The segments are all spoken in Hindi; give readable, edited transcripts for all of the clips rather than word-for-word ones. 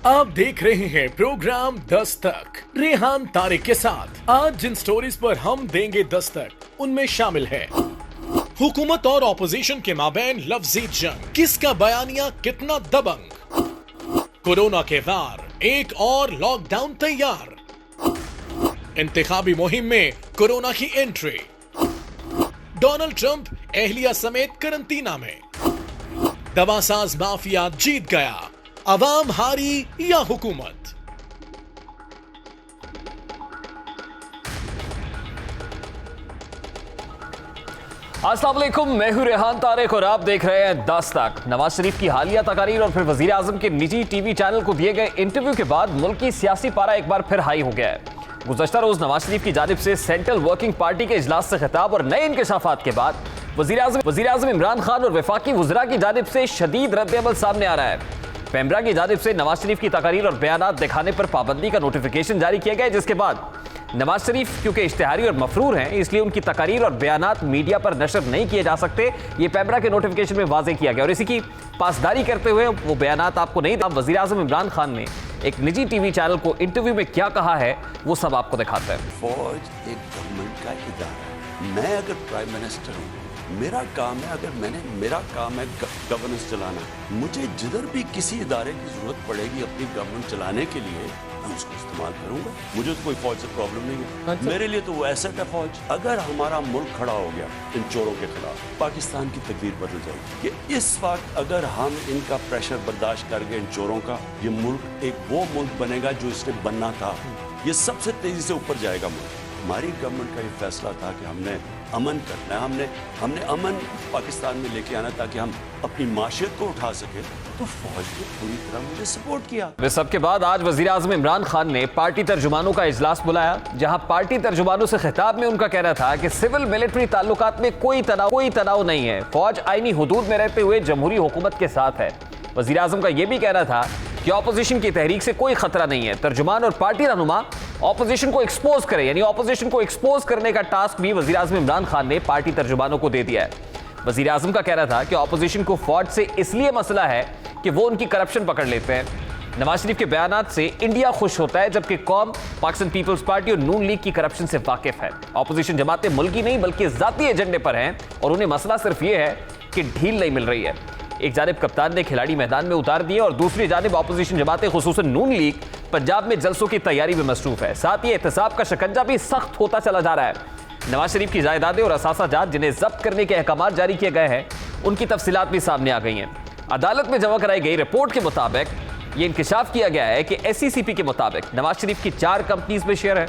आप देख रहे हैं प्रोग्राम दस्तक रेहान तारिक के साथ। आज जिन स्टोरीज पर हम देंगे दस्तक उनमें शामिल है हुकूमत और ऑपोजिशन के माबैन लफ्जी जंग, किसका बयानिया कितना दबंग, कोरोना के वार एक और लॉकडाउन तैयार, इंतखाबी मुहिम में कोरोना की एंट्री, डोनाल्ड ट्रंप एहलिया समेत करंटीना में, दवासाज माफिया जीत गया, अवाम हारी या हुकूमत। अस्सलाम वालेकुम, मैं हूं रेहान तारिक और आप देख रहे हैं दस्तक। नवाज शरीफ की हालिया तकारीर और फिर वजीर आजम के निजी टीवी चैनल को दिए गए इंटरव्यू के बाद मुल्क की सियासी पारा एक बार फिर हाई हो गया है। गुज़श्ता रोज नवाज शरीफ की जानिब से सेंट्रल वर्किंग पार्टी के इजलास से खिताब और नए इंकशाफात के बाद वजीर आजम इमरान खान और वफाकी वज़रा की जानिब से शदीद रद्द-ए-अमल सामने आ रहा है। पेमरा की जानिब से नवाज शरीफ की तकारीर और बयानात दिखाने पर पाबंदी का नोटिफिकेशन जारी किया गया, जिसके बाद नवाज शरीफ क्योंकि इश्तिहारी और मफरूर हैं, इसलिए उनकी तकारीर और बयानात मीडिया पर नशर नहीं किए जा सकते। ये पेमरा के नोटिफिकेशन में वाजे किया गया और इसी की पासदारी करते हुए वो बयानात आपको नहीं था। वज़ीर आज़म इमरान खान ने एक निजी टीवी चैनल को इंटरव्यू में क्या कहा है वो सब आपको दिखाते हैं। फौज एक गवर्नमेंट का इदारा, मैं अगर प्राइम मिनिस्टर हूँ, मेरा काम है, मेरा काम है गवर्नेंस चलाना, मुझे जिधर भी किसी इदारे की जरूरत पड़ेगी अपनी गवर्नमेंट चलाने के लिए, मैं उसको इस्तेमाल करूंगा। मुझे तो कोई फौज से प्रॉब्लम नहीं है। अच्छा। मेरे लिए तो वो एसेट है फौज। अगर हमारा मुल्क खड़ा हो गया इन चोरों के खिलाफ, पाकिस्तान की तकदीर बदल जाएगी। कि इस वक्त अगर हम इनका प्रेशर बर्दाश्त कर गए इन चोरों का, ये मुल्क एक वो मुल्क बनेगा जो इसने बनना था। ये सबसे तेजी से ऊपर जाएगा मुल्क। हमारी गवर्नमेंट का ये फैसला था कि हमने अमन करना है, हमने अमन पाकिस्तान में लेके आना ताकि हम अपनी माशियत को उठा सके। तो फौज ने पूरी तरह मुझे सपोर्ट किया। वे सबके बाद आज वजीर आज़म इमरान खान ने पार्टी तर्जुमानों का इजलास बुलाया, जहां पार्टी तर्जुमानों से खिताब में उनका कहना था कि सिविल मिलिट्री ताल्लुकात में कोई तनाव नहीं है। फौज आईनी हुदूद में रहते हुए जमहूरी हुकूमत के साथ है। वजीर आज़म का यह भी कहना था कि ऑपोजिशन की तहरीक से कोई खतरा नहीं है। तर्जुमान और पार्टी रहनुमा ऑपोजिशन को एक्सपोज करें, यानी ऑपोजिशन को एक्सपोज करने का टास्क भी वजीर आज़म इमरान खान ने पार्टी तर्जुमानों को दे दिया है। वजीर आज़म का कहना था कि ऑपोजिशन को फौज से इसलिए मसला है कि वो उनकी करप्शन पकड़ लेते हैं। नवाज शरीफ के बयानात से इंडिया खुश होता है, जबकि कौम पाकिस्तान पीपल्स पार्टी और नून लीग की करप्शन से वाकिफ है। ऑपोजिशन जमातें मुल्की नहीं बल्कि जाती एजेंडे पर हैं और उन्हें मसला सिर्फ ये है कि ढील नहीं मिल रही है। एक जानिब कप्तान ने खिलाड़ी मैदान में उतार दिए और दूसरी जानिब ऑपोजिशन जमातें खुसूसन नून लीग पंजाब में जलसों की तैयारी में मसरूफ है। साथ ही एहतसाब का शिकंजा भी सख्त होता चला जा रहा है। नवाज शरीफ की जायदादें और असासा जात जिन्हें जब्त करने के अहकाम जारी किए गए हैं, उनकी तफसीलात भी सामने आ गई हैं। अदालत में जमा कराई गई रिपोर्ट के मुताबिक ये इंकशाफ किया गया है कि SCCP के मुताबिक नवाज शरीफ की 4 कंपनीज में शेयर है।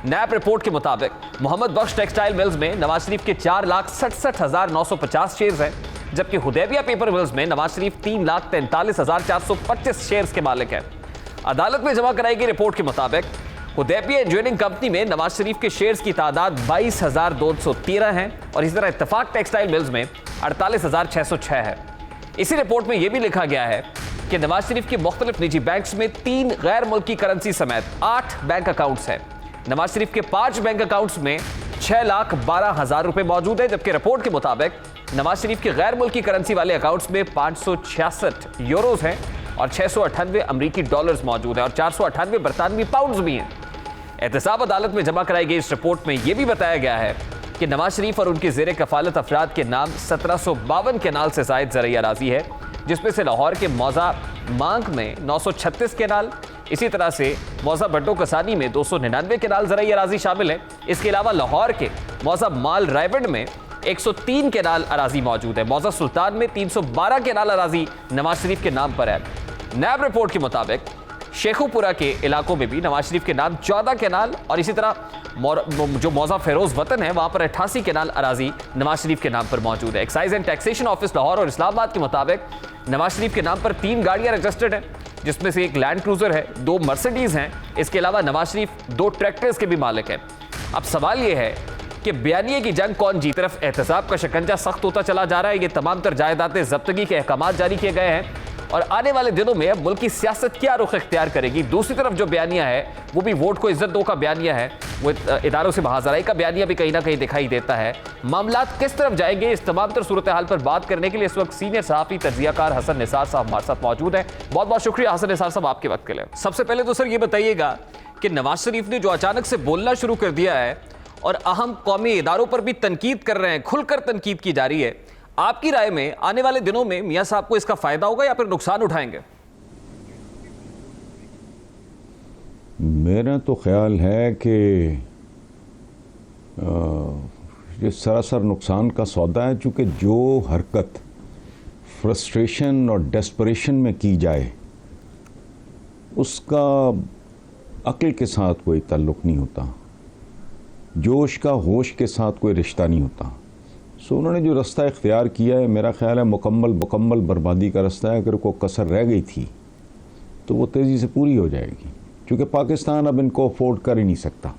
नैब रिपोर्ट के मुताबिक मोहम्मद बख्श टेक्सटाइल मिल्स में नवाज शरीफ के 4,67,950 शेयर हैं, जबकि हुदैबिया पेपर मिल्स में नवाज शरीफ 3,43,425 शेयर्स के मालिक हैं। अदालत में जमा कराई गई रिपोर्ट के मुताबिक हुदैबिया इंजीनियरिंग कंपनी में नवाज शरीफ के शेयर्स की तादाद 22,213 है और इसी तरह इत्तफाक टेक्सटाइल मिल्स में 48,606 है। इसी रिपोर्ट में यह भी लिखा गया है कि नवाज शरीफ के मुख्तलिफ निजी बैंक्स में 3 गैर मुल्की करेंसी समेत 8 बैंक अकाउंट्स हैं। नवाज शरीफ के 5 बैंक अकाउंट्स में 6,12,000 रुपए मौजूद है, जबकि रिपोर्ट के मुताबिक नवाज शरीफ के गैर मुल्की करेंसी वाले अकाउंट्स में 566 यूरोज हैं और 698 अमरीकी डॉलर्स मौजूद हैं और 498 बरतानवी पाउंड्स भी हैं। एहतसाब अदालत में जमा कराई गई इस रिपोर्ट में यह भी बताया गया है कि नवाज शरीफ और उनके जेर कफालत अफराद के नाम 1752 केनाल से जायद ज़रई अराजी है, जिसमें से लाहौर के मौजा मांग में 936 केनाल, इसी तरह से मौजा भट्टो कसानी में 299 केनाल ज़रई अराजी शामिल है। इसके अलावा लाहौर के मौजा माल रायबंड में 103 केनाल अराजी मौजूद है। मौजा सुल्तान में 312 केनाल अराजी नवाज शरीफ के नाम पर है। नैब रिपोर्ट के मुताबिक शेखुपुरा के इलाकों में भी नवाज शरीफ के नाम 14 केनाल और इसी तरह जो मौजा फेरोज वतन है वहां पर 88 केनाल अराजी नवाज शरीफ के नाम पर मौजूद है। Excise and taxation office Lahore और इस्लामाबाद के मुताबिक नवाज शरीफ के नाम पर 3 गाड़ियां रजिस्टर्ड हैं, जिसमें से एक लैंड क्रूजर है, 2 मर्सिडीज हैं। इसके अलावा नवाज शरीफ 2 ट्रैक्टर्स के भी मालिक हैं। अब सवाल यह है कि बयानिए की जंग कौन जीत, तरफ एहतसाब का शिकंजा सख्त होता चला जा रहा है, ये तमाम तर जायदादें जब्तगी के अहकाम जारी किए गए हैं और आने वाले दिनों में अब मुल्क की सियासत क्या रुख इख्तियार करेगी। दूसरी तरफ जो बयानिया है वो भी वोट को इज्जत दो का बयानिया है, वो इदारों से बाहरजराई का बयानिया भी कहीं ना कहीं दिखाई देता है। मामलात किस तरफ जाएंगे, इस तमाम तर सूरत हाल पर बात करने के लिए इस वक्त सीनियर सहाफी तज्जियाकार हसन निसार साहब हमारे साथ मौजूद हैं। बहुत बहुत शुक्रिया हसन निसार साहब आपके वक्त के लिए। सबसे पहले तो सर ये बताइएगा कि नवाज शरीफ ने जो अचानक से बोलना शुरू कर दिया है और अहम कौमी इदारों पर भी तनकीद कर रहे हैं, खुलकर तनकीद की जा रही है, आपकी राय में आने वाले दिनों में मियां साहब को इसका फायदा होगा या फिर नुकसान उठाएंगे? मेरा तो ख्याल है कि ये सरासर नुकसान का सौदा है, चूँकि जो हरकत फ्रस्ट्रेशन और डेस्परेशन में की जाए उसका अक्ल के साथ कोई ताल्लुक़ नहीं होता, जोश का होश के साथ कोई रिश्ता नहीं होता। सो उन्होंने जो रास्ता इख्तियार किया है मेरा ख्याल है मुकम्मल बर्बादी का रास्ता है। अगर कोई कसर रह गई थी तो वो तेज़ी से पूरी हो जाएगी, क्योंकि पाकिस्तान अब इनको अफोर्ड कर ही नहीं सकता।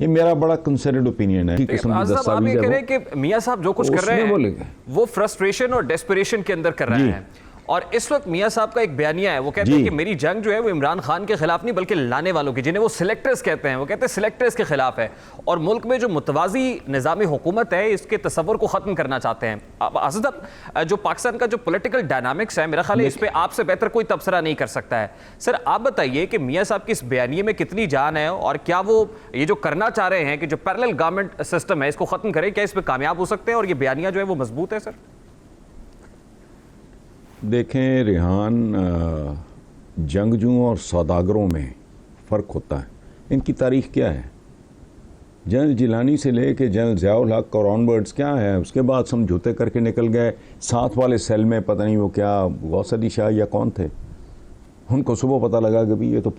ये मेरा बड़ा कंसिडर्ड ओपिनियन है। आप ये कह रहे हैं कि मियां साहब जो कुछ कर रहे हैं वो फ्रस्ट्रेशन और डेस्परेशन के अंदर कर रहे हैं, और इस वक्त मियां साहब का एक बयानिया है, वो कहते हैं कि मेरी जंग जो है वो इमरान खान के खिलाफ नहीं बल्कि लाने वालों की, जिन्हें वो सिलेक्टर्स कहते हैं, वो कहते हैं सिलेक्टर्स के खिलाफ है, और मुल्क में जो मुतवाजी निज़ामी हुकूमत है इसके तस्वुर को ख़त्म करना चाहते हैं। असद, जो पाकिस्तान का जो पॉलिटिकल डायनामिक्स है, मेरा ख्याल है इस पर आपसे बेहतर कोई तबसरा नहीं कर सकता है। सर आप बताइए कि मियां साहब की इस बयानिए में कितनी जान है, और क्या वो ये जो करना चाह रहे हैं कि जो पैरेलल गवर्नमेंट सिस्टम है इसको ख़त्म करें, क्या इस पर कामयाब हो सकते हैं और ये बयानिया जो है वो मजबूत है? सर देखें रेहान, जंगजुओं और सौदागरों में फ़र्क होता है। इनकी तारीख़ क्या है? जनरल जिलानी से ले के जनरल ज़ियाउल हक और ऑनवर्ड्स क्या है, उसके बाद समझौते करके निकल गए। साथ वाले सेल में पता नहीं वो क्या गौस अली शाह या कौन थे, उनको सुबह पता लगा कि भाई ये तो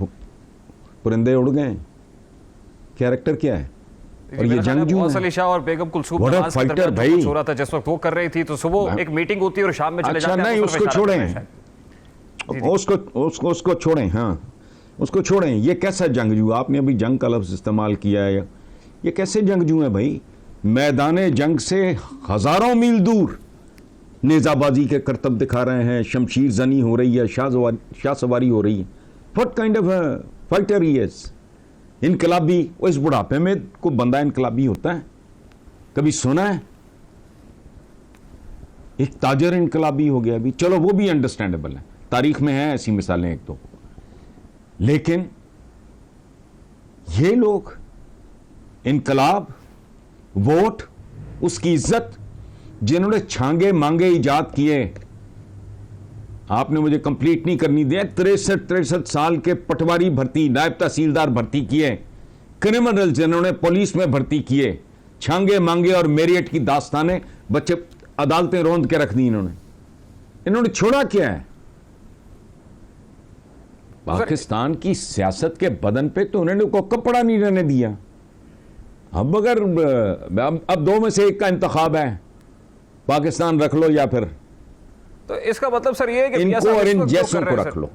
परिंदे उड़ गए। कैरेक्टर क्या है? और ये जंगजू और बेगम कुलसूम फाइटर भाई हो रहा था जिस वक्त वो कर रही थी, तो सुबह एक मीटिंग होती है और शाम में चले जाते हैं। नहीं, उसको छोड़ें, उसको छोड़ें, हाँ उसको छोड़ें। ये कैसा जंगजू? आपने अभी जंग का लफ्ज़ इस्तेमाल किया है, ये कैसे जंगजू है भाई? मैदान जंग से हज़ारों मील दूर नेज़ाबाजी के करतब दिखा रहे हैं, शमशीर जनी हो रही है, शाह सवारी हो रही है। What kind of fighter he is? इनकलाबी? वो इस बुढ़ापे में को बंदा इनकलाबी होता है? कभी सुना है? एक ताजर इनकलाबी हो गया अभी, चलो वो भी अंडरस्टैंडेबल है, तारीख में है ऐसी मिसालें एक दो। लेकिन ये लोग इनकलाब, वोट, उसकी इज्जत, जिन्होंने छांगे मांगे इजाद किए, आपने मुझे कंप्लीट नहीं करनी दिया। 63 साल के पटवारी भर्ती, नायब तहसीलदार भर्ती किए, क्रिमिनल जिन्होंने पुलिस में भर्ती किए, छांगे मांगे और मेरिट की दास्तानें बच्चे अदालतें रोंद के रख दी। इन्होंने छोड़ा क्या है? पाकिस्तान की सियासत के बदन पे तो उन्होंने को कपड़ा नहीं रहने दिया। अब अगर अब दो में से एक का इंतखाब है, पाकिस्तान रख लो या फिर तो इसका मतलब सर ये है कि इनको और इन जैसों को रख लो।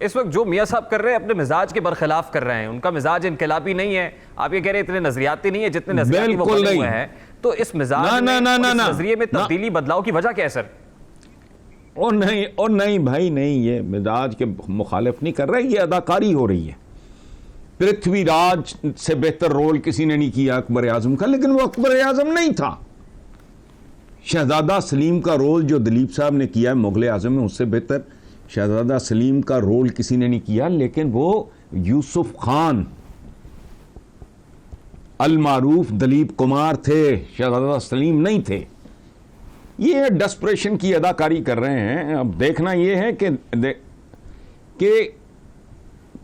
इस वक्त जो मियां साहब कर रहे हैं अपने मिजाज के बरखिलाफ कर रहे हैं, उनका मिजाज इनकलाबी नहीं है। आप ये कह रहे हैं इतने नजरियाती नहीं है जितने नजरियाती वो बने हुए हैं, तो इस मिजाज नजरिए में तब्दीली बदलाव की वजह क्या है सर? और नहीं भाई नहीं, ये मिजाज के मुखालिफ नहीं कर रहे, ये अदाकारी हो रही है। पृथ्वीराज से बेहतर रोल किसी ने नहीं किया अकबर आजम का, लेकिन वो अकबर आजम नहीं था। शहजादा सलीम का रोल जो दिलीप साहब ने किया है मुगल आजम में, उससे बेहतर शहजादा सलीम का रोल किसी ने नहीं किया। लेकिन वो यूसुफ खान अल मारूफ दिलीप कुमार थे, शहजादा सलीम नहीं थे। ये डेस्परेशन की अदाकारी कर रहे हैं। अब देखना ये है कि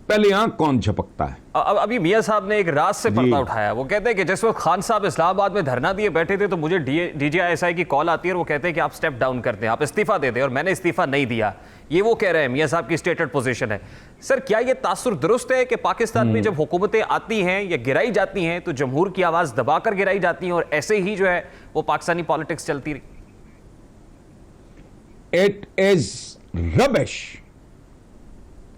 पहले यहां कौन झपकता है। अभी मियां साहब ने एक राज से पर्दा उठाया। वो कहते हैं कि जिस वक्त खान साहब इस्लामाबाद में धरना दिए बैठे थे तो मुझे DGISI की कॉल आती है और वो कहते हैं कि आप स्टेप डाउन कर दें, आप इस्तीफा दे दें, और मैंने इस्तीफा नहीं दिया। ये वो कह रहे हैं, मियां साहब की स्टेटेड पोजीशन है। सर क्या ये तासुर दुरुस्त है कि पाकिस्तान में जब हुकूमतें आती हैं या गिराई जाती हैं तो जमहूर की आवाज दबाकर गिराई जाती हैं और ऐसे ही जो है वो पाकिस्तानी पॉलिटिक्स चलती रही? It is rubbish.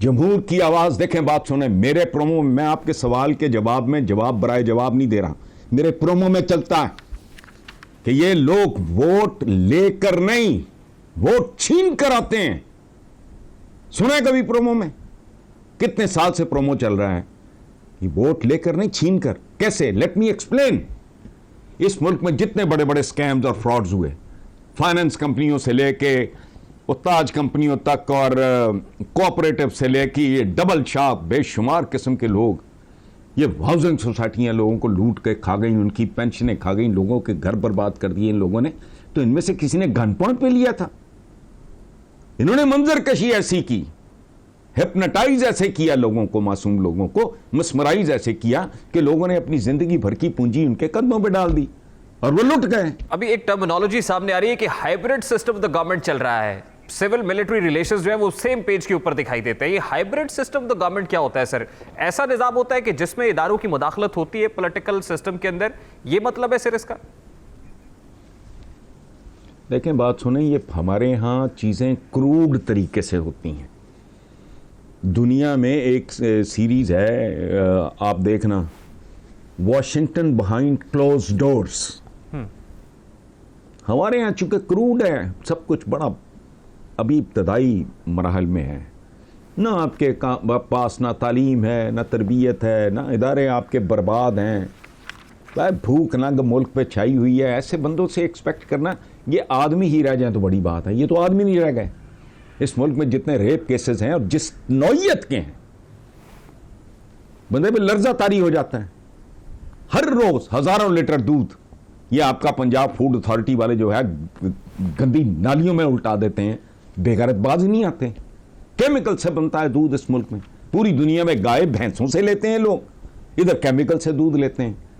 जमहूर की आवाज, देखें बात सुने, मेरे प्रोमो में मैं आपके सवाल के जवाब में जवाब बराए जवाब नहीं दे रहा, मेरे प्रोमो में चलता है कि ये लोग वोट लेकर नहीं, वोट छीन कर आते हैं। सुना है कभी प्रोमो में? कितने साल से प्रोमो चल रहा है, ये वोट लेकर नहीं छीन कर। कैसे? Let me explain. इस मुल्क में जितने बड़े बड़े स्कैम्स और फ्रॉड्स हुए, फाइनेंस कंपनियों से लेके ताज कंपनियों तक और कोऑपरेटिव से लेके ये डबल छाप बेशुमार किस्म के लोग, ये हाउसिंग सोसाइटियां लोगों को लूट के खा गई, उनकी पेंशनें खा गई, लोगों के घर बर्बाद कर दिए इन लोगों ने। तो इनमें से किसी ने गनपॉइंट पे लिया था? इन्होंने मंजरकशी ऐसी की, हिप्नोटाइज ऐसे किया लोगों को, मासूम लोगों को मस्मराइज ऐसे किया कि लोगों ने अपनी जिंदगी भर की पूंजी उनके कदमों पे डाल दी और वो लुट गए। अभी एक टर्मिनोलॉजी सामने आ रही है कि hybrid system of the government चल रहा है, सिविल मिलिट्री रिलेशंस जो है वो सेम पेज के ऊपर दिखाई देते हैं। ये hybrid system of the government क्या होता है सर? ऐसा निजाम होता है कि जिसमें इदारों की मुदाखलत होती है पॉलिटिकल सिस्टम के अंदर, ये मतलब है सर इसका? देखें, बात सुने, ये हमारे यहाँ चीज़ें क्रूड तरीके से होती हैं। दुनिया में एक सीरीज है, आप देखना, वॉशिंगटन बिहाइंड क्लोज डोर्स। हमारे यहाँ चूंकि क्रूड है सब कुछ, बड़ा अभी इब्तदाई मराहल में है, ना आपके पास ना तालीम है, ना तरबियत है, ना इदारे आपके बर्बाद हैं, भूख नंग मुल्क पे छाई हुई है। ऐसे बंदों से एक्सपेक्ट करना ये आदमी ही रह जाए तो बड़ी बात है। ये तो आदमी नहीं रह गए इस मुल्क में। जितने रेप केसेस हैं और जिस नौयत के हैं, बंदे पे लर्जा तारी हो जाता है। हर रोज हजारों लीटर दूध ये आपका पंजाब फूड अथॉरिटी वाले जो है गंदी नालियों में उल्टा देते हैं। बेगैरतबाज नहीं आते। केमिकल से बनता है दूध इस मुल्क में। पूरी दुनिया में गाय भैंसों से लेते हैं लोग, इधर केमिकल से दूध लेते हैं।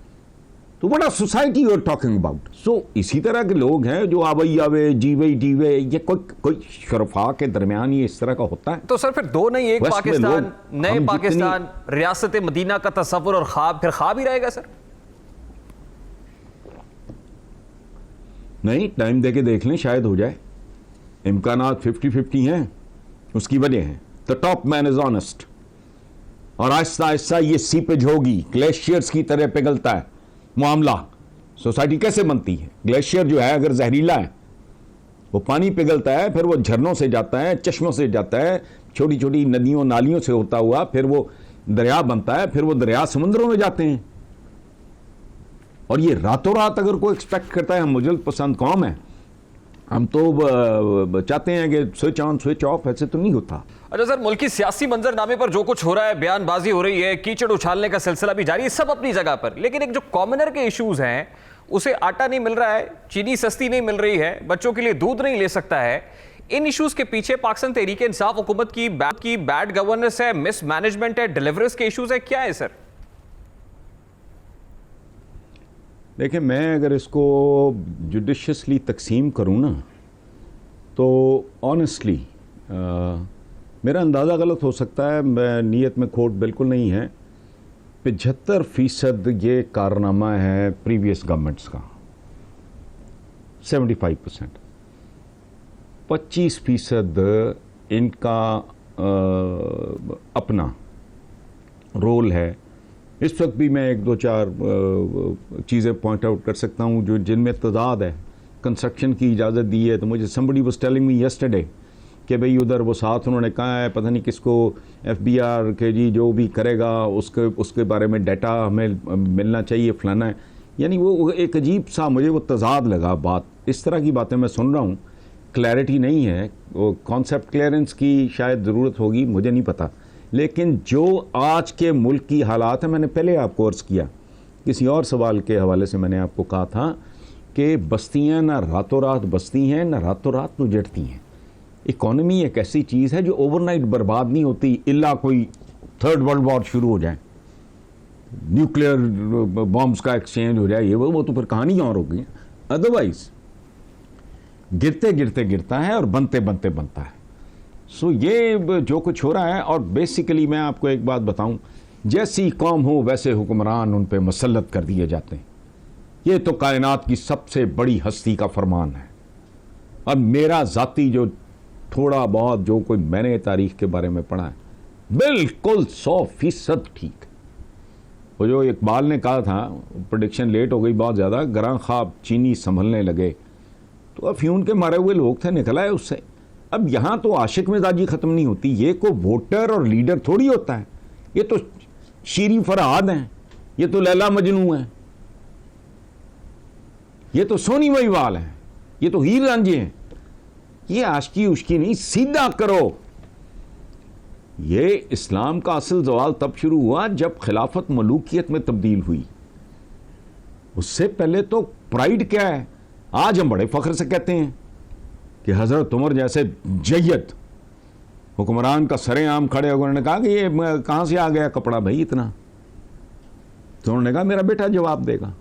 तो बड़ा society you are talking about. So इसी तरह के लोग हैं जो आवे आवे जीवे डीवे, ये कोई शरफा के दरमियान ये इस तरह का होता है। तो सर फिर दो नहीं एक पाकिस्तान, नए पाकिस्तान, रियासत मदीना का तस्वुर और ख्वाब, फिर ख्वाब ही रहेगा सर? नहीं, टाइम देके देख लें, शायद हो जाए। इम्कानात 50-50 हैं। उसकी वजह है the top man is honest, और आहिस्ता आहिस्ता ये सीपेज होगी, ग्लेशियर्स की तरह पिघलता है मामला। सोसाइटी कैसे बनती है? ग्लेशियर जो है अगर जहरीला है, वो पानी पिघलता है, फिर वो झरनों से जाता है, चश्मों से जाता है, छोटी छोटी नदियों नालियों से होता हुआ फिर वो दरिया बनता है, फिर वो दरिया समुद्रों में जाते हैं। और ये रातों रात अगर कोई एक्सपेक्ट करता है, हम मुजल पसंद कौम है, हम तो चाहते हैं कि स्विच ऑन स्विच ऑफ, ऐसे तो नहीं होता। अच्छा सर, मुल्की सियासी मंजरनामे पर जो कुछ हो रहा है, बयानबाजी हो रही है, कीचड़ उछालने का सिलसिला भी जारी है, सब अपनी जगह पर, लेकिन एक जो कॉमनर के इश्यूज हैं, उसे आटा नहीं मिल रहा है, चीनी सस्ती नहीं मिल रही है, बच्चों के लिए दूध नहीं ले सकता है। इन इश्यूज के पीछे पाकिस्तान तहरीक इंसाफ हुकूमत की बैड गवर्नेंस है, मिसमैनेजमेंट है, डिलीवरेंस के इश्यूज है, क्या है सर? देखिए, मैं अगर इसको जुडिशियसली तकसीम करूँ ना, तो ऑनेस्टली मेरा अंदाज़ा गलत हो सकता है, मैं नीयत में खोट बिल्कुल नहीं है। 75% ये कारनामा है प्रीवियस गवर्नमेंट्स का, 75%। 25% इनका अपना रोल है। इस वक्त भी मैं एक दो चार चीज़ें पॉइंट आउट कर सकता हूँ जो जिनमें तजाद है। कंस्ट्रक्शन की इजाज़त दी है, तो मुझे somebody was telling me yesterday कि भाई उधर वो साथ उन्होंने कहा है, पता नहीं किसको, FBI के जी जो भी करेगा उसके बारे में डाटा हमें मिलना चाहिए, फलाना है। यानी वो एक अजीब सा मुझे वो तजाद लगा बात। इस तरह की बातें मैं सुन रहा हूँ, क्लैरिटी नहीं है। वो कॉन्सेप्ट क्लियरेंस की शायद ज़रूरत होगी, मुझे नहीं पता। लेकिन जो आज के मुल्क की हालात है, मैंने पहले आपको अर्ज़ किया, किसी और सवाल के हवाले से मैंने आपको कहा था कि बस्तियाँ ना रातों रात बसती हैं, ना रातों रात उजड़ती हैं। इकॉनमी एक ऐसी चीज़ है जो ओवरनाइट बर्बाद नहीं होती, इल्ला कोई थर्ड वर्ल्ड वॉर शुरू हो जाए, न्यूक्लियर बॉम्ब्स का एक्सचेंज हो जाए, ये वो तो फिर कहानी और हो गई। अदरवाइज गिरते गिरते गिरता है और बनते बनते बनता है। सो ये जो कुछ हो रहा है, और बेसिकली मैं आपको एक बात बताऊं, जैसी कौम हो वैसे हुक्मरान उन पे मुसल्लत कर दिए जाते हैं। ये तो कायनात की सबसे बड़ी हस्ती का फरमान है। अब मेरा ज़ाती जो थोड़ा बहुत जो कोई मैंने तारीख के बारे में पढ़ा है, बिल्कुल 100% ठीक। वो जो इकबाल ने कहा था, प्रेडिक्शन लेट हो गई बहुत ज़्यादा, गरां ख्वाब चीनी संभलने लगे, तो अफ्यून के मारे हुए लोग थे, निकला है उससे। अब यहां तो आशिक मिजाजी खत्म नहीं होती, ये को वोटर और लीडर थोड़ी होता है। ये तो शीरी फरहाद हैं, ये तो लैला मजनू हैं, ये तो सोनी महिवाल हैं, ये तो हीर रांझे हैं। ये आशिकी उश्की नहीं, सीधा करो। ये इस्लाम का असल ज़वाल तब शुरू हुआ जब खिलाफत मलूकियत में तब्दील हुई। उससे पहले तो प्राइड क्या है, आज हम बड़े फख्र से कहते हैं कि हजरत उमर जैसे जय्यद हुक्मरान का सरेआम खड़े होकर उन्होंने कहा कि ये कहां से आ गया कपड़ा भाई इतना, तो उन्होंने कहा मेरा बेटा जवाब देगा।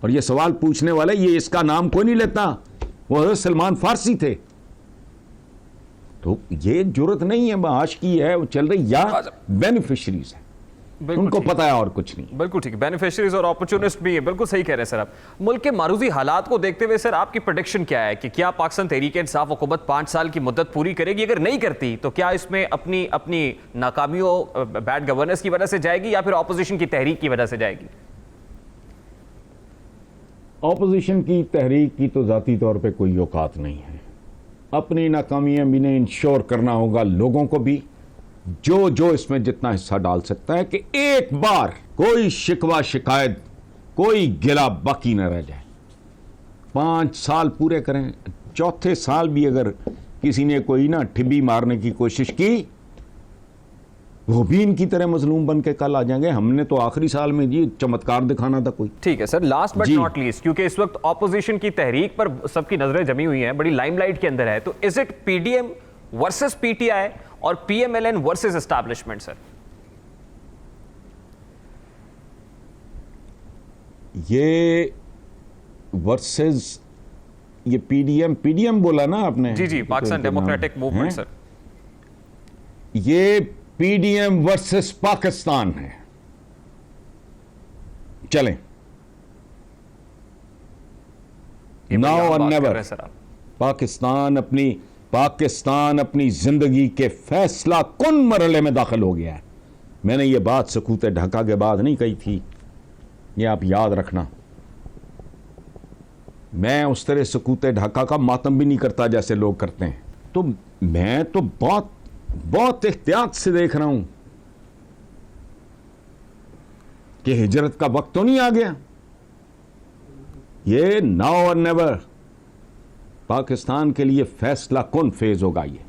और ये सवाल पूछने वाले, ये इसका नाम कोई नहीं लेता, वो हजरत सलमान फारसी थे। तो ये जरूरत नहीं है, आशिकी है वो चल रही, या बेनिफिशरीज है, उनको पता है और कुछ नहीं। बिल्कुल ठीक है, बेनिफिशरीज और अपॉर्चुनिस्ट भी है। बिल्कुल सही कह रहे हैं सर आप। मुल्क के मारूजी हालात को देखते हुए सर आपकी प्रेडिक्शन क्या है कि क्या पाकिस्तान तहरीक इंसाफ हुकूमत 5 साल की मुद्दत पूरी करेगी? अगर नहीं करती तो क्या इसमें अपनी नाकामियों, बैड गवर्नेंस की वजह से जाएगी या फिर ऑपोजिशन की तहरीक की वजह से जाएगी? ऑपोजिशन की तहरीक की तो जाती तौर पे कोई औकात नहीं है। अपनी नाकामियां भी नहीं, इंश्योर करना होगा लोगों को भी, जो इसमें जितना हिस्सा डाल सकता है कि एक बार कोई शिकवा शिकायत, कोई गिला बाकी न रह जाए। 5 साल पूरे करें, चौथे साल भी अगर किसी ने कोई ना ठिब्बी मारने की कोशिश की, वो भी इनकी तरह मजलूम बन के कल आ जाएंगे। हमने तो आखिरी साल में जी चमत्कार दिखाना था कोई। ठीक है sir, last but not least, क्योंकि इस वक्त ऑपोजिशन की तहरीक पर सबकी नजरें जमी हुई हैं, बड़ी लाइमलाइट के अंदर है, तो is it PDM versus PTI और पीएमएलएन वर्सेस एस्टैब्लिशमेंट सर? ये वर्सेस, ये पीडीएम बोला ना आपने? जी, पाकिस्तान डेमोक्रेटिक मूवमेंट सर। ये पीडीएम वर्सेस पाकिस्तान है। चलें, नाउ और नेवर। पाकिस्तान अपनी जिंदगी के फैसला कुन मरहले में दाखिल हो गया है। मैंने ये बात सकूत ढाका के बाद नहीं कही थी, ये आप याद रखना। मैं उस तरह सकूत ढाका का मातम भी नहीं करता जैसे लोग करते हैं। तो मैं तो बहुत एहतियात से देख रहा हूं कि हिजरत का वक्त तो नहीं आ गया। ये नाउ और नेवर पाकिस्तान के लिए फैसला कौन फेज होगा। ये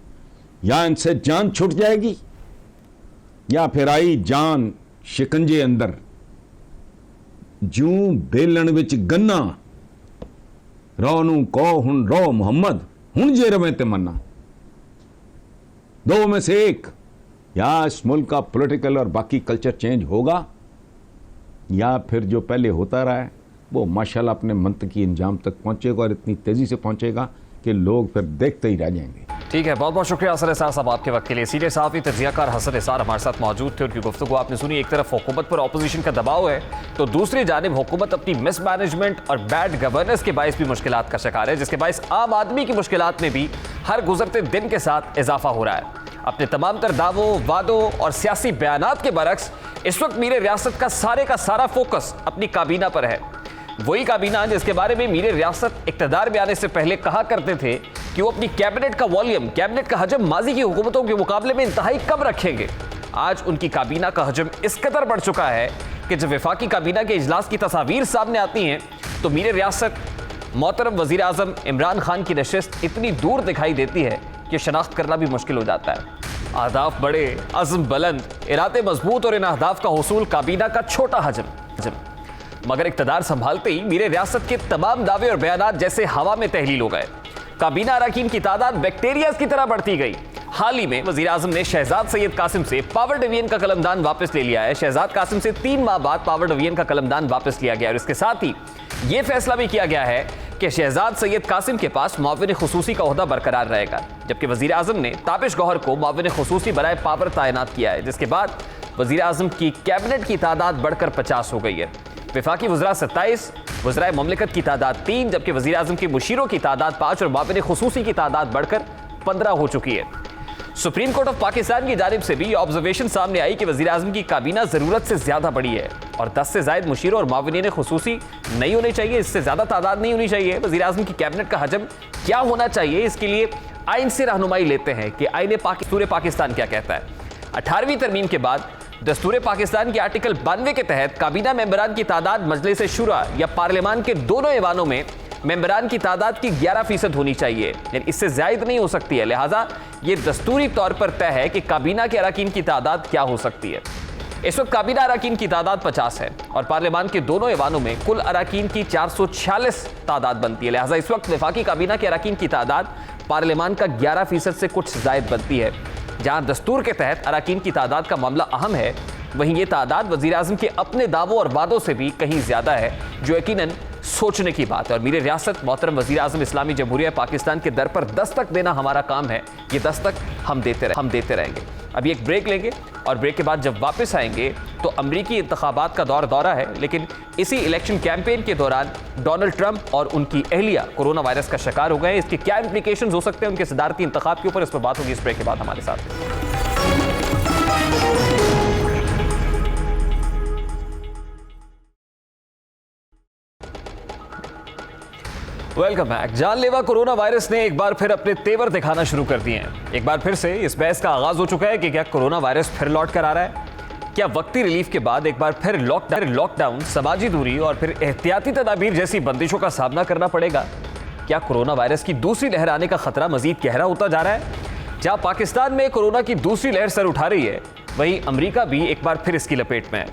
या इनसे जान छूट जाएगी या फिर आई जान शिकंजे अंदर जूं बेलन विच गन्ना रो नू कहो हुन रो मुहम्मद हुन जे रवे ते मन्ना। दो में से एक, या इस मुल्क का पॉलिटिकल और बाकी कल्चर चेंज होगा या फिर जो पहले होता रहा है वो माशाल्लाह अपने मंतकी अंजाम तक पहुंचेगा और इतनी तेजी से पहुंचेगा कि लोग फिर देखते ही रह जाएंगे। ठीक है, बहुत बहुत शुक्रिया हसन निसार साहब आपके वक्त के लिए। सीनियर साहब तजियाकार हसन निसार हमारे साथ मौजूद थे, उनकी गुफ्तगू आपने सुनी। एक तरफ हुकूमत पर ऑपोजिशन का दबाव है तो दूसरी जानिब हुकूमत अपनी मिसमैनेजमेंट और बैड गवर्नेंस के बायस भी मुश्किलात का शिकार है, जिसके बायस आम आदमी की मुश्किलात में भी हर गुजरते दिन के साथ इजाफा हो रहा है। अपने तमाम तर दावों, वादों और सियासी बयानात के बरक्स इस वक्त मीर रियासत का सारा फोकस अपनी काबीना पर है। वही काबीना जिसके बारे में मीर रियासत इक़्तिदार में आने से पहले कहा करते थे कि वो अपनी कैबिनेट का वॉल्यूम, कैबिनेट का हजम माजी की हुकूमतों के मुकाबले में इंतहाई कम रखेंगे। आज उनकी काबीना का हजम इस कदर बढ़ चुका है कि जब वफाकी काबीना के इजलास की तस्वीर सामने आती हैं तो मीर रियासत मोहतरम वज़ीर आज़म इमरान खान की नशिस्त इतनी दूर दिखाई देती है कि शनाख्त करना भी मुश्किल हो जाता है। अहदाफ बड़े, अज़्म बुलंद, इरादे मजबूत और इन अहदाफ का हुसूल काबीना का छोटा हजम। मगर इक़्तिदार संभालते ही मीर रियासत के तमाम दावे और बयानात जैसे हवा में तहलील हो गए। काबीना अरकान की तादाद बैक्टीरियाज की तरह बढ़ती गई। हाल ही में वज़ीर आज़म ने शहजाद सैयद कासिम से पावर डिवीजन का कलमदान वापस ले लिया है। शहजाद कासिम से 3 माह बाद पावर डिवीजन का कलमदान वापस लिया गया और इसके साथ ही यह फैसला भी किया गया है कि शहजाद सैयद कासिम के पास मुआविन खुसूसी का ओहदा बरकरार रहेगा, जबकि वज़ीर आज़म ने ताबिश गौहर को मुआविन खुसूसी बराए पावर तैनात किया है, जिसके बाद वज़ीर आज़म की कैबिनेट की तादाद बढ़कर 50 हो गई है। वफाकी वज़रा 27, वज़राए ममलिकत की तादाद 3, जबकि वज़ीर आज़म के मुशीरों की तादाद 5 और मुआविन खुसूसी की तादाद बढ़कर 15 हो चुकी है। सुप्रीम कोर्ट ऑफ पाकिस्तान की जानिब से भी ये ऑब्जर्वेशन सामने आई कि वज़ीर आज़म की काबीना ज़रूरत से ज़्यादा बड़ी है और 10 से ज़ायद मुशीरों और मुआविनीन खुसूसी नहीं होने चाहिए, इससे ज़्यादा तादाद नहीं होनी चाहिए। वज़ीर आज़म की कैबिनेट का हजम क्या होना चाहिए, इसके लिए आइन से रहनुमाई लेते हैं कि आइन दस्तूर पाकिस्तान क्या कहता है। 18वीं तरमीम के बाद दस्तूर पाकिस्तान के आर्टिकल 92 के तहत काबीना मेंबरान की तादाद मजलिस शुरा या पार्लियामान के दोनों ऐवानों में मेंबरान की तादाद की 11% होनी चाहिए, यानी इससे ज्यादा नहीं हो सकती है। लिहाजा ये दस्तूरी तौर पर तय है कि काबीना के अरकान की तादाद क्या हो सकती है। इस वक्त काबीना अरकान की तादाद 50 है और पार्लियामान के दोनों ऐवानों में कुल अरकान की 446 तादाद बनती है। लिहाजा इस वक्त वफाकी काबीना के अरकान की तादाद पार्लियामान का 11% से कुछ जायद बनती है। जहां दस्तूर के तहत अरकान की तादाद का मामला अहम है, वहीं ये तादाद वजीर आज़म के अपने दावों और वादों से भी कहीं ज्यादा है, जो यकीनन सोचने की बात है। और मेरे रियासत मोहतरम वजीर आज़म इस्लामी जमहूरिया पाकिस्तान के दर पर दस्तक देना हमारा काम है। ये दस्तक हम देते रहेंगे। अभी एक ब्रेक लेंगे और ब्रेक के बाद जब वापस आएंगे तो अमरीकी इंतखाबात का दौरा है, लेकिन इसी इलेक्शन कैंपेन के दौरान डोनाल्ड ट्रंप और उनकी अहलिया कोरोना वायरस का शिकार हो गए। इसके क्या इंप्लीकेशंस हो सकते हैं उनके सदारती इंतखाब के ऊपर, इस पर बात होगी इस ब्रेक के बाद हमारे साथ। Welcome back. जानलेवा कोरोना वायरस ने एक बार फिर अपने तेवर दिखाना शुरू कर दिए हैं। एक बार फिर से इस बहस का आगाज हो चुका है कि क्या कोरोना वायरस फिर लौट कर आ रहा है। क्या वक्ती रिलीफ के बाद एक बार फिर लॉकडाउन, समाजी दूरी और फिर एहतियाती तदाबीर जैसी बंदिशों का सामना करना पड़ेगा। क्या कोरोना वायरस की दूसरी लहर आने का खतरा मजीद गहरा होता जा रहा है। जहां पाकिस्तान में कोरोना की दूसरी लहर सर उठा रही है, वहीं अमरीका भी एक बार फिर इसकी लपेट में है।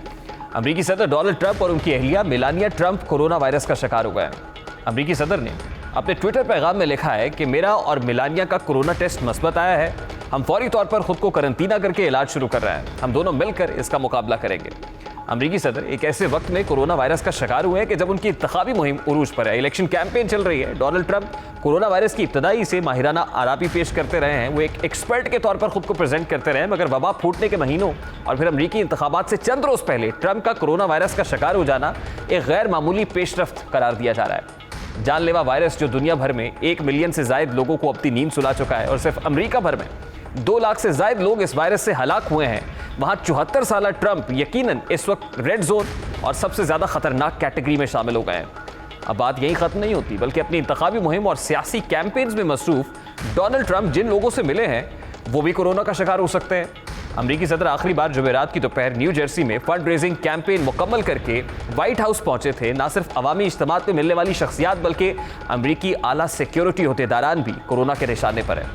अमरीकी सदर डोनाल्ड ट्रंप और उनकी अहलिया मेलानिया ट्रंप कोरोना वायरस का शिकार हो गए हैं। अमरीकी सदर ने अपने ट्विटर पैगाम में लिखा है कि मेरा और मेलानिया का कोरोना टेस्ट मस्बत आया है। हम फौरी तौर पर खुद को करंटीना करके इलाज शुरू कर रहे हैं। हम दोनों मिलकर इसका मुकाबला करेंगे। अमरीकी सदर एक ऐसे वक्त में कोरोना वायरस का शिकार हुए हैं कि जब उनकी इंतखाबी मुहिम उरूज पर है, इलेक्शन कैंपेन चल रही है। डोनाल्ड ट्रंप कोरोना वायरस की इब्तदाई से माहिराना आराबी पेश करते रहे हैं। वो एक एक्सपर्ट के तौर पर खुद को प्रेजेंट करते रहे, मगर वबा फूटने के महीनों और फिर अमरीकी इंतखाबात से चंद रोज पहले ट्रंप का कोरोना वायरस का शिकार हो जाना एक गैर मामूली पेशरफ्त करार दिया जा रहा है। जानलेवा वायरस जो दुनिया भर में 1 मिलियन से ज्यादा लोगों को अपनी नींद सुला चुका है और सिर्फ अमेरिका भर में 2 लाख से ज्यादा लोग इस वायरस से हलाक हुए हैं, वहां 74 साल ट्रंप यकीनन इस वक्त रेड जोन और सबसे ज्यादा खतरनाक कैटेगरी में शामिल हो गए हैं। अब बात यहीं खत्म नहीं होती, बल्कि अपनी इंतखाबी मुहिम और सियासी कैंपेन्स में मसरूफ डोनाल्ड ट्रंप जिन लोगों से मिले हैं वो भी कोरोना का शिकार हो सकते हैं। अमरीकी सदर आखिरी बार जुमेरात की दोपहर न्यू जर्सी में फंड रेजिंग कैंपेन मुकम्मल करके व्हाइट हाउस पहुंचे थे। ना सिर्फ अवामी इज्तिमात में मिलने वाली शख्सियात बल्कि अमरीकी आला सिक्योरिटी होतेदारान भी कोरोना के निशाने पर है।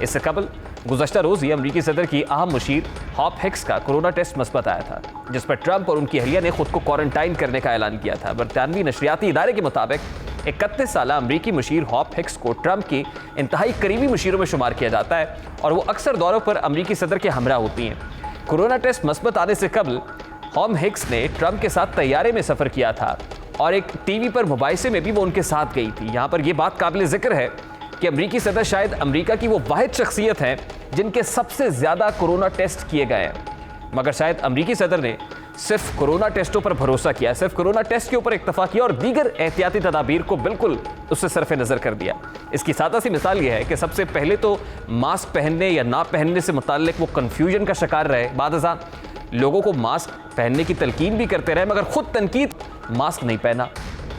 इससे कबल गुज़श्ता रोज़ ही अमरीकी सदर की अहम मुशीर हॉप हिक्स का कोरोना टेस्ट मस्बत आया था, जिस पर ट्रंप और उनकी अहलिया ने खुद को क्वारंटाइन करने का ऐलान किया था। बरतानवी नशरियाती इदारे के मुताबिक 31 साल अमरीकी मुशीर हॉप हिक्स को ट्रंप की इंतहाई करीबी मुशीरों में शुमार किया जाता है और वो अक्सर दौरों पर अमरीकी सदर के हमरा होती हैं। कोरोना टेस्ट मस्बत आने से कबल हॉप हिक्स ने ट्रंप के साथ तैयारे में सफ़र किया था और एक टीवी पर मुबाइसे में भी वो उनके साथ गई थी। यहाँ पर यह बात काबिल जिक्र है कि अमरीकी सदर शायद अमरीका की वो वाहिद शख्सियत हैं जिनके सबसे ज़्यादा कोरोना टेस्ट किए गए हैं, मगर शायद अमरीकी सदर ने सिर्फ कोरोना टेस्टों पर भरोसा किया, सिर्फ कोरोना टेस्ट के ऊपर इक्तफा किया और दीगर एहतियाती तदाबीर को बिल्कुल उससे सरफे नज़र कर दिया। इसकी सादा सी मिसाल यह है कि सबसे पहले तो मास्क पहनने या ना पहनने से मुताल्लिक वो कन्फ्यूजन का शिकार रहे। बादज़ा लोगों को मास्क पहनने की तलकीन भी करते रहे, मगर खुद तनकीद मास्क नहीं पहना।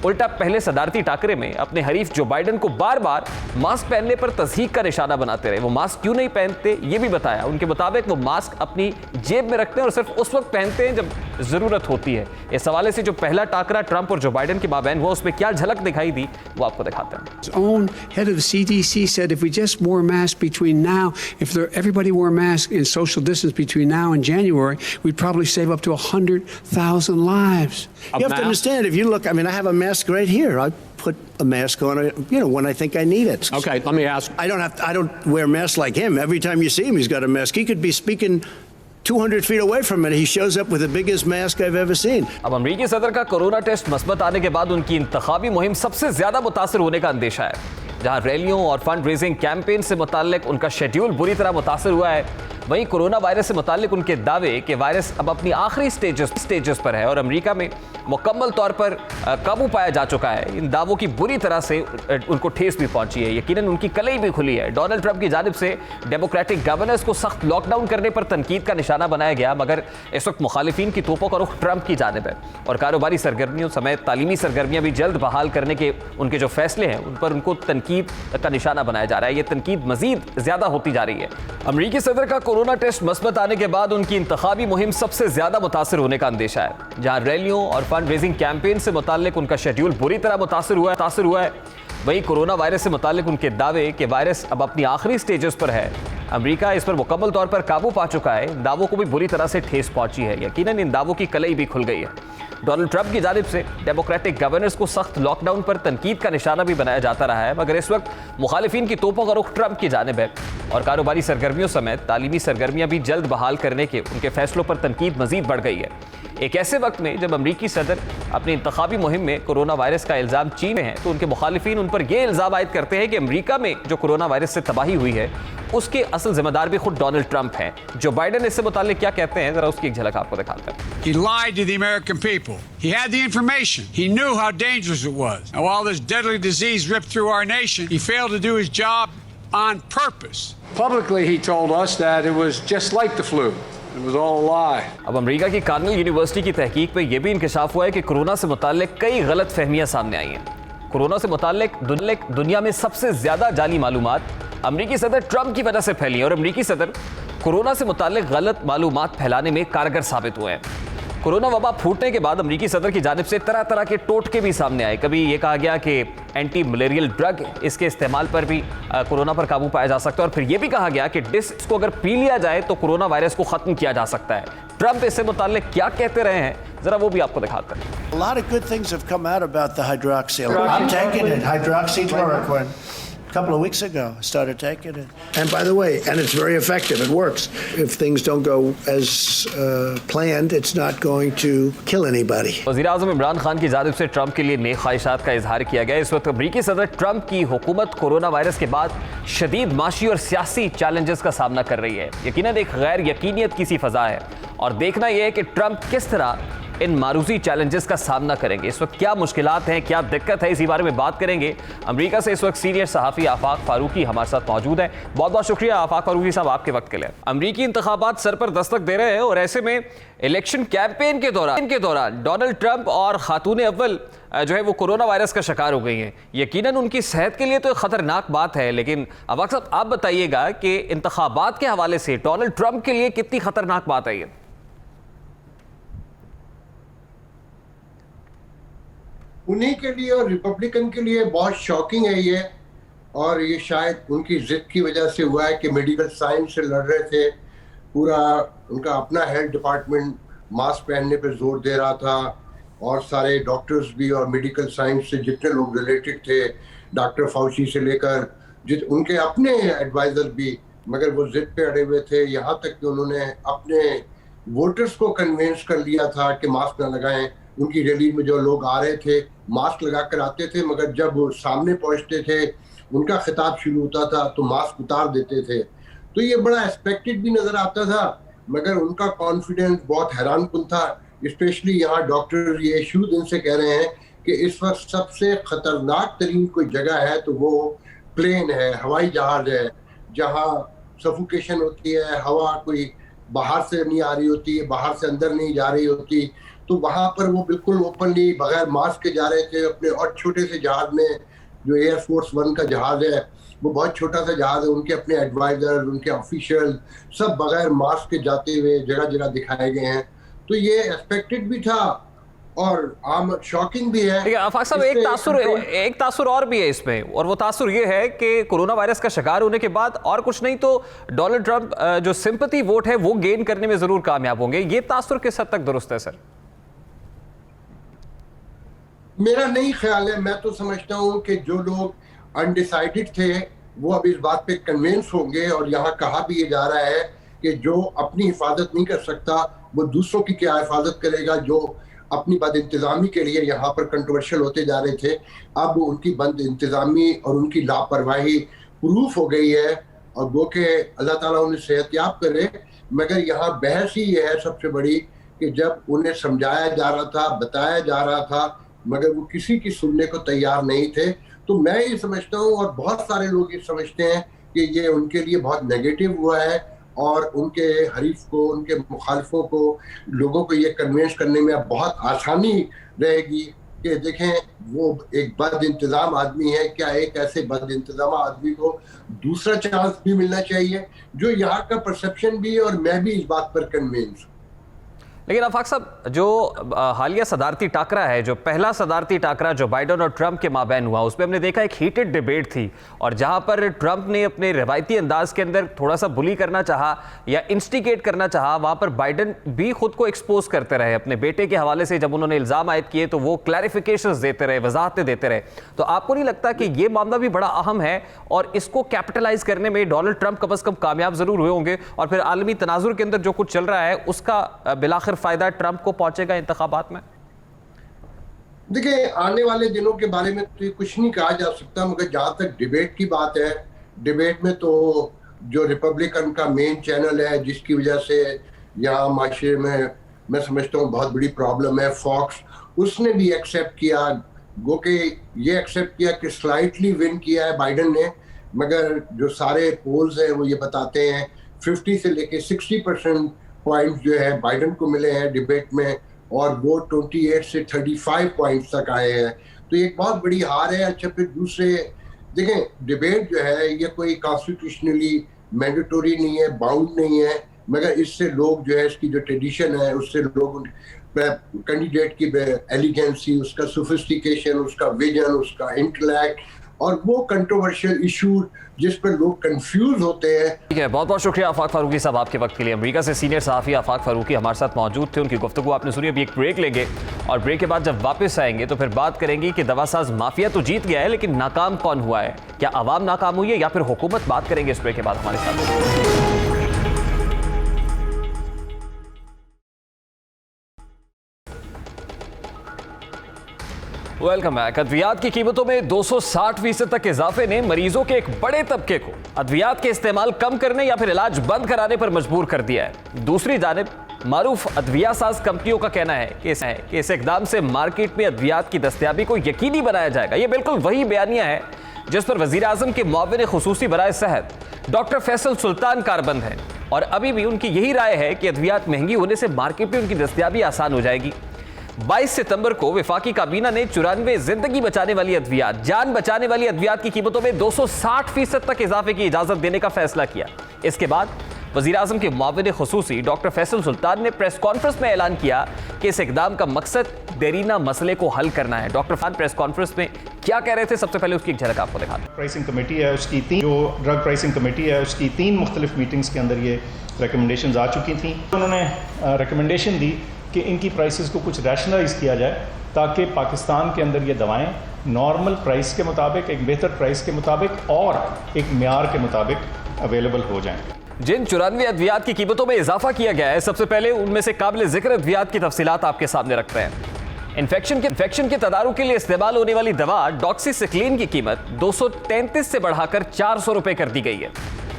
उल्टा पहले सदारती टाकरे में अपने हरीफ जो बाइडन को बार बार मास्क पहनने पर तस्हीक का निशाना बनाते रहे। वो मास्क क्यों नहीं पहनते ये भी बताया। उनके मुताबिक वो मास्क अपनी जेब में रखते हैं और सिर्फ उस वक्त पहनते हैं जब ज़रूरत होती है। इस हवाले से जो पहला टाकरा ट्रंप और जो बाइडन के माबैन हुआ, उसमें क्या झलक दिखाई दी वो आपको दिखाते हैं। His own head of the CDC said if we just wore masks between now, if everybody wore masks and social distance between now and January, we'd probably save up to 100,000 lives. You have to understand, if you look, I mean, I have a mask right here. I put a mask on, when I think I need it. Okay, let me ask. I don't wear masks like him. Every time you see him, he's got a mask. He could be speaking 200 feet away from it. He shows up with the biggest mask I've ever seen. अब अमरीकी सदर का कोरोना टेस्ट मस्बत आने के बाद उनकी इंतखाबी मुहिम सबसे ज्यादा मुतासर होने का अंदेशा है। जहां रैलियों और फंड रेजिंग कैंपेन से मुताल्लिक उनका शेड्यूल बुरी तरह मुतासर हुआ है, वहीं कोरोना वायरस से मुताल्लिक उनके दावे कि वायरस अब अपनी आखिरी स्टेजेस पर है और अमेरिका में मुकम्मल तौर पर काबू पाया जा चुका है। इन दावों की बुरी तरह से उनको ठेस भी पहुंची है, यकीनन उनकी कलई भी खुली है। डोनाल्ड ट्रंप की जानिब से डेमोक्रेटिक गवर्नर्स को सख्त लॉकडाउन करने पर तनकीद का निशाना बनाया गया, मगर इस वक्त मुखालिफिन की तोपों का रुख ट्रंप की जानिब है और कारोबारी सरगर्मियों समेत तालीमी सरगर्मियां भी जल्द बहाल करने के उनके जो फैसले हैं उन पर उनको तनकीद तनकीद का निशाना बनाया जा रहा है। ये तनकीद मजीद ज्यादा होती जा रही है। अमरीकी सदर का कोरोना टेस्ट मस्बत आने के बाद उनकी इंतखाबी मुहिम सबसे ज्यादा मुतासर होने का अंदेशा है। जहां रैलियों और फंड रेजिंग कैंपेन से मुताल्लिक उनका शेड्यूल बुरी तरह मुतासर हुआ है, वहीं कोरोना वायरस से मुताल्लिक उनके दावे कि वायरस अब अपनी आखिरी स्टेजेस पर है। अमेरिका इस पर मुकम्मल तौर पर काबू पा चुका है। इन दावों को भी बुरी तरह से ठेस पहुंची है। यकीनन इन दावों की कलई भी खुल गई है। डोनाल्ड ट्रंप की जानिब से डेमोक्रेटिक गवर्नर्स को सख्त लॉकडाउन पर तनकीद का निशाना भी बनाया जाता रहा है, मगर इस वक्त मुखालिफिन की तोपों का रुख ट्रंप की जानिब है और कारोबारी सरगर्मियों समेत तालीमी सरगर्मियां भी जल्द बहाल करने के उनके फैसलों पर तनकीद मजीद बढ़ गई है। एक ऐसे वक्त में जब अमरीकी सदर अपनी इंतखाबी मुहिम में कोरोना वायरस का इल्ज़ाम चीन में है, तो उनके मुखालिफिन उन पर यह इल्ज़ाम आयद करते हैं कि अमरीका में जो कोरोना वायरस से तबाही हुई है उसके असल जिम्मेदार भी खुद डोनाल्ड ट्रंप हैं। जो बाइडेन इससे मुताल्लिक क्या कहते हैं, जरा उसकी एक झलक आपको दिखाते हैं। He lied to the American people. He had the information. He knew how dangerous it was. And while this deadly disease ripped through our nation, he failed to do his job on purpose. Publicly, he told us that it was just like the flu. It was all a lie. अब अमेरिका की कार्नेल यूनिवर्सिटी की तहकीक में यह भी इंकशाफ हुआ है कि कोरोना से मुताल्लिक कई गलत फहमियां सामने आई हैं। कोरोना से मुताल्लिक दुनिया में सबसे ज्यादा जाली मालूमात अमरीकी सदर ट्रंप की वजह से फैली और अमरीकी सदर कोरोना से मुताल्लिक गलत मालूमात फैलाने में कारगर साबित हुए हैं। कोरोना वबा फूटने के बाद अमरीकी सदर की जानिब से तरह तरह के टोटके भी सामने आए। कभी ये कहा गया कि एंटी मलेरियल ड्रग इसके इस्तेमाल पर भी कोरोना पर काबू पाया जा सकता है और फिर यह भी कहा गया कि इसको अगर पी लिया जाए तो कोरोना वायरस को खत्म किया जा सकता है। ट्रंप इससे मुताल्लिक क्या कहते रहे हैं, जरा वो भी आपको दिखाते हैं। A lot of good things have come out about the hydroxy. I'm taking it, hydroxychloroquine. A couple of weeks ago, I started taking it. And by the way, and it's very effective. It works. If things don't go as planned, it's not going to kill anybody. वज़ीर आज़म इमरान खान की जानिब से ट्रंप के लिए नेक ख्वाहिशात का इजहार किया गया। इस वक्त अमरीकी सदर ट्रंप की हुकूमत कोरोना वायरस के बाद शदीद माशी और सियासी चैलेंजेस का सामना कर रही है। यकीनन एक गैर यकीनियत की सी फजा है और देखना यह है कि ट्रंप किस तरह इन मारूजी चैलेंजेस का सामना करेंगे। इस वक्त क्या मुश्किलात हैं, क्या दिक्कत है, इसी बारे में बात करेंगे। अमेरिका से इस वक्त सीनियर सहाफ़ी आफाक फारूकी हमारे साथ मौजूद हैं। बहुत बहुत शुक्रिया आफाक फारूकी साहब आपके वक्त के लिए। अमरीकी इंतखाबात सर पर दस्तक दे रहे हैं और ऐसे में इलेक्शन कैंपेन के दौरान डोनाल्ड ट्रंप और खातून अव्वल जो है वो कोरोना वायरस का शिकार हो गई हैं। यकीनन उनकी सेहत के लिए तो खतरनाक बात है, लेकिन अवाक साहब आप बताइएगा कि इंतखाबात के हवाले से डोनाल्ड ट्रंप के लिए कितनी खतरनाक बात है ये? उन्हीं के लिए और रिपब्लिकन के लिए बहुत शॉकिंग है ये, और ये शायद उनकी जिद की वजह से हुआ है कि मेडिकल साइंस से लड़ रहे थे। पूरा उनका अपना हेल्थ डिपार्टमेंट मास्क पहनने पे जोर दे रहा था और सारे डॉक्टर्स भी और मेडिकल साइंस से जितने लोग रिलेटेड थे, डॉक्टर फाउची से लेकर उनके अपने एडवाइजर भी, मगर वो जिद पे अड़े हुए थे। यहाँ तक कि उन्होंने अपने वोटर्स को कन्विंस कर लिया था कि मास्क न लगाएं। उनकी रैली में जो लोग आ रहे थे मास्क लगा कर आते थे, मगर जब वो सामने पहुंचते थे उनका खिताब शुरू होता था तो मास्क उतार देते थे। तो ये बड़ा एक्सपेक्टेड भी नजर आता था, मगर उनका कॉन्फिडेंस बहुत हैरानकुन था। स्पेशली यहाँ डॉक्टर ये शुरू दिन से कह रहे हैं कि इस वक्त सबसे खतरनाक तरीन कोई जगह है तो वो प्लेन है, हवाई जहाज है, जहाँ सफोकेशन होती है, हवा कोई बाहर से नहीं आ रही होती, बाहर से अंदर नहीं जा रही होती। तो वहाँ पर वो बिल्कुल ओपनली बगैर मास्क के जा रहे थे अपने, और छोटे से जहाज में जो एयरफोर्स 1 का जहाज है वो बहुत छोटा सा जहाज है, उनके अपने एडवाइजर, उनके ऑफिशियल सब बगैर मास्क के जाते हुए जगह जगह दिखाए गए हैं। तो ये एक्सपेक्टेड भी था और आम शॉकिंग भी है। आफाक साहब एक तासुर और भी है इसमें, और वो तासुर ये है कि कोरोना वायरस का शिकार होने के बाद और कुछ नहीं तो डोनाल्ड ट्रंप जो सिंपैथी वोट है वो गेन करने में जरूर कामयाब होंगे। ये तासुर किस हद तक दुरुस्त है सर? मेरा नहीं ख्याल है। मैं तो समझता हूँ कि जो लोग अनडिसाइडेड थे वो अब इस बात पे कन्विंस होंगे, और यहाँ कहा भी ये जा रहा है कि जो अपनी हिफाजत नहीं कर सकता वो दूसरों की क्या हिफाजत करेगा। जो अपनी बद इंतज़ामी के लिए यहाँ पर कंट्रोवर्शियल होते जा रहे थे, अब उनकी बद इंतज़ामी और उनकी लापरवाही प्रूफ हो गई है, और वो कि अल्लाह ताला उन्हें सेहतयाब करे। मगर यहाँ बहस ही ये है सबसे बड़ी कि जब उन्हें समझाया जा रहा था, बताया जा रहा था, मगर वो किसी की सुनने को तैयार नहीं थे। तो मैं ये समझता हूँ और बहुत सारे लोग ये समझते हैं कि ये उनके लिए बहुत नेगेटिव हुआ है, और उनके हरीफ को, उनके मुखालिफों को, लोगों को ये कन्विंस करने में अब बहुत आसानी रहेगी कि देखें वो एक बद इंतजाम आदमी है, क्या एक ऐसे बद इंतजाम आदमी को दूसरा चांस भी मिलना चाहिए, जो यहाँ का परसेप्शन भी है और मैं भी इस बात पर कन्विंस हूँ। लेकिन आफाक साहब, जो हालिया सदारती टाकरा है, जो पहला सदारती टाकरा जो बाइडेन और ट्रंप के माबैन हुआ, उसमें हमने देखा एक हीटेड डिबेट थी, और जहां पर ट्रंप ने अपने रवायती अंदाज के अंदर थोड़ा सा बुली करना चाहा या इंस्टिगेट करना चाहा, वहां पर बाइडेन भी खुद को एक्सपोज करते रहे। अपने बेटे के हवाले से जब उन्होंने इल्ज़ाम आयद किए तो वो क्लैरिफिकेशंस देते रहे, वजाहतें देते रहे। तो आपको नहीं लगता कि ये मामला भी बड़ा अहम है और इसको कैपिटलाइज करने में डोनाल्ड ट्रंप कम अज कम कामयाब जरूर हुए होंगे, और फिर आलमी तनाजुर के अंदर जो कुछ चल रहा है उसका बिलाखिर फायदा ट्रंप को पहुंचेगा इंतखाबात में? देखिए, आने वाले दिनों के बारे में तो कुछ नहीं कहा जा सकता, मगर जहां तक डिबेट की बात है, डिबेट में तो जो रिपब्लिकन का मेन चैनल है, जिसकी वजह से यहाँ माशरे में मैं समझता हूँ बहुत बड़ी प्रॉब्लम है, फॉक्स, उसने भी एक्सेप्ट किया, गो के ये एक्सेप्ट किया कि स्लाइटली विन किया है बाइडेन ने, मगर जो सारे पोल्स हैं वो ये बताते हैं 50 से लेके 60% पॉइंट जो है बाइडेन को मिले हैं डिबेट में, और वो 28 से 35 पॉइंट्स तक आए हैं। तो एक बहुत बड़ी हार है। अच्छा, फिर दूसरे देखें, डिबेट जो है ये कोई कॉन्स्टिट्यूशनली मैंडेटरी नहीं है, बाउंड नहीं है, मगर इससे लोग जो है, इसकी जो ट्रेडिशन है उससे लोग कैंडिडेट की एलिगेंसी, उसका सोफिस्टिकेशन, उसका विजन, उसका इंटेलेक्ट और वो कंट्रोवर्शियल इशू जिस पर लोग कंफ्यूज होते हैं। ठीक है, बहुत बहुत शुक्रिया आफाक फारूकी साहब आपके वक्त के लिए। अमेरिका से सीनियर सहाफ़ी आफाक फारूकी हमारे साथ मौजूद थे, उनकी गुफ्तगू आपने सुनी। अभी एक ब्रेक लेंगे और ब्रेक के बाद जब वापस आएंगे तो फिर बात करेंगे कि दवासाज माफिया तो जीत गया है, लेकिन नाकाम कौन हुआ है? क्या आवाम नाकाम हुई है या फिर हुकूमत? बात करेंगे इस ब्रेक के बाद हमारे साथ। Welcome back. अद्वियात की कीमतों में 260% तक इजाफे ने मरीजों के एक बड़े तबके को अद्वियात के इस्तेमाल कम करने या फिर इलाज बंद कराने पर मजबूर कर दिया है। दूसरी जानिब मारूफ अद्विया साज कंपनियों का कहना है कि इस इकदाम से मार्केट में अद्वियात की दस्तयाबी को यकीनी बनाया जाएगा। यह बिल्कुल वही बयानिया है जिस पर वजीर आजम के मुआविन खुसूसी बराए सेहत डॉक्टर फैसल सुल्तान कारबंद है, और अभी भी उनकी यही राय है कि अद्वियात महंगी होने से मार्केट में उनकी दस्तयाबी आसान हो जाएगी। 22 सितंबर को वफाकी काबीना ने 94 जिंदगी बचाने वाली अद्वियात, जान बचाने वाली अद्वियात की कीमतों में 260% तक इजाफे की इजाजत देने का फैसला किया। इसके बाद वजीर आजम के मुआविन खुसूसी डॉक्टर फैसल सुल्तान ने प्रेस कॉन्फ्रेंस में ऐलान किया कि इस इकदाम का मकसद देरीना मसले को हल करना है। डॉक्टर खान प्रेस कॉन्फ्रेंस में क्या कह रहे थे, सबसे पहले उसकी एक झलक आपको दिखाते हैं। प्राइसिंग कमेटी है उसकी जो ड्रग प्राइसिंग कमेटी है उसकी 3 मुख्तलिफ मीटिंग्स के अंदर ये रिकमेंडेशंस आ चुकी थी। उन्होंने रिकमेंडेशन दी कि इनकी प्राइसेस को कुछ रैशनलाइज किया जाए ताकि पाकिस्तान के अंदर ये दवाएं नॉर्मल प्राइस के मुताबिक, एक बेहतर प्राइस के मुताबिक और एक म्यार के मुताबिक अवेलेबल हो जाएं। जिन 94 अद्वियात की कीमतों में इजाफा किया गया है, सबसे पहले उनमें से काबिल जिक्र अद्वियात की तफसीलात आपके सामने रखते हैं। इन्फेक्शन के तदारुक के लिए इस्तेमाल होने वाली दवा डॉक्सीसिक्लिन की कीमत 233 से बढ़ाकर 400 रुपए कर दी गई है।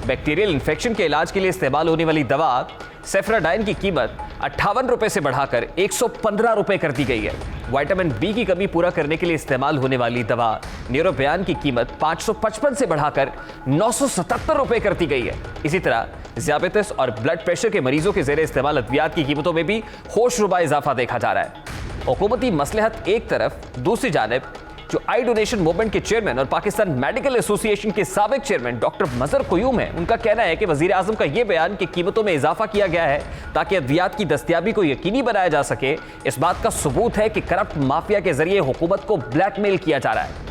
बैक्टीरियल इन्फेक्शन के इलाज के लिए इस्तेमाल होने वाली दवा सेफ्राडाइन की कीमत 58 रुपए से बढ़ाकर 115 रुपए कर दी गई है। विटामिन बी की कमी पूरा करने के लिए इस्तेमाल होने वाली दवा न्यूरोबयान की कीमत 555 से बढ़ाकर 977 रुपए कर दी गई है। इसी तरह ज़ियाबेतिस और ब्लड प्रेशर के मरीजों के ज़ेरे इस्तेमाल अद्वियात की कीमतों में भी होशरुबा इजाफा देखा जा रहा है। हुकूमती मसलहत एक तरफ, दूसरी जानिब जो आई डोनेशन मूवमेंट के चेयरमैन और पाकिस्तान मेडिकल एसोसिएशन के साबिक चेयरमैन डॉक्टर मजहर क़यूम है, उनका कहना है कि वजीर आजम का यह बयान कि कीमतों में इजाफा किया गया है ताकि अद्वियात की दस्तयाबी को यकीनी बनाया जा सके, इस बात का सबूत है कि करप्ट माफिया के जरिए हुकूमत को ब्लैकमेल किया जा रहा है।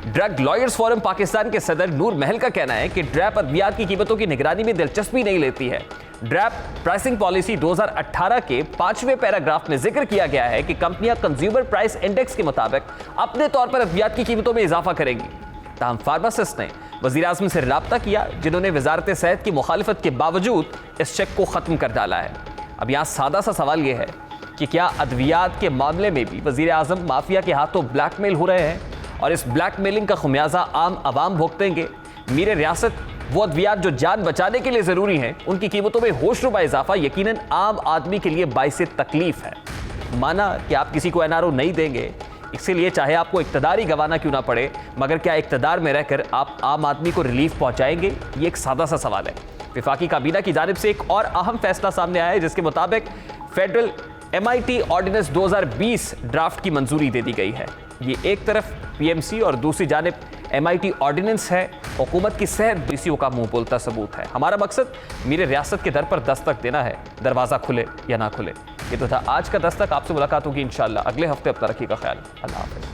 ड्रग लॉयर्स फोरम पाकिस्तान के सदर नूर महल का कहना है कि ड्रैप अद्वियात की कीमतों की निगरानी में दिलचस्पी नहीं लेती है। ड्रैप प्राइसिंग पॉलिसी 2018 के 5वें पैराग्राफ में जिक्र किया गया है कि कंपनियां कंज्यूमर प्राइस इंडेक्स के मुताबिक अपने तौर पर अद्वियात की कीमतों में इजाफा करेंगी। ताहम फार्मासिस्ट ने वजीर आज़म से राब्ता किया, जिन्होंने वजारत सेहत की मुखालिफत के बावजूद इस चेक को खत्म कर डाला है। अब यहाँ सादा सा सवाल यह है कि क्या अद्वियात के मामले में भी वजीर आज़म माफिया के हाथों ब्लैकमेल हो रहे हैं और इस ब्लैकमेलिंग का खुमियाजा आम आवाम भुगतेंगे? मीर रियासत वो अद्वियात जो जान बचाने के लिए जरूरी हैं, उनकी कीमतों में होशरुबा इजाफा यकीनन आम आदमी के लिए बाइसे तकलीफ है। माना कि आप किसी को एनआरओ नहीं देंगे, इसीलिए चाहे आपको इक्तदार ही गंवाना क्यों ना पड़े, मगर क्या इक्तदार में रहकर आप आम आदमी को रिलीफ पहुंचाएंगे? ये एक सादा सा सवाल है। वफाकी काबीना की जानिब से एक और अहम फैसला सामने आया है जिसके मुताबिक फेडरल MIT ऑर्डिनेंस 2020 ड्राफ्ट की मंजूरी दे दी गई है। ये एक तरफ PMC और दूसरी जानिब MIT ऑर्डिनेंस है। हुकूमत की सेहत DCO का मुंह बोलता सबूत है। हमारा मकसद मेरे रियासत के दर पर दस्तक देना है, दरवाजा खुले या ना खुले। ये तो था आज का दस्तक। आपसे मुलाकात होगी इंशाअल्लाह अगले हफ्ते। अपना रखिएगा ख्याल। अल्लाह हाफ़िज़।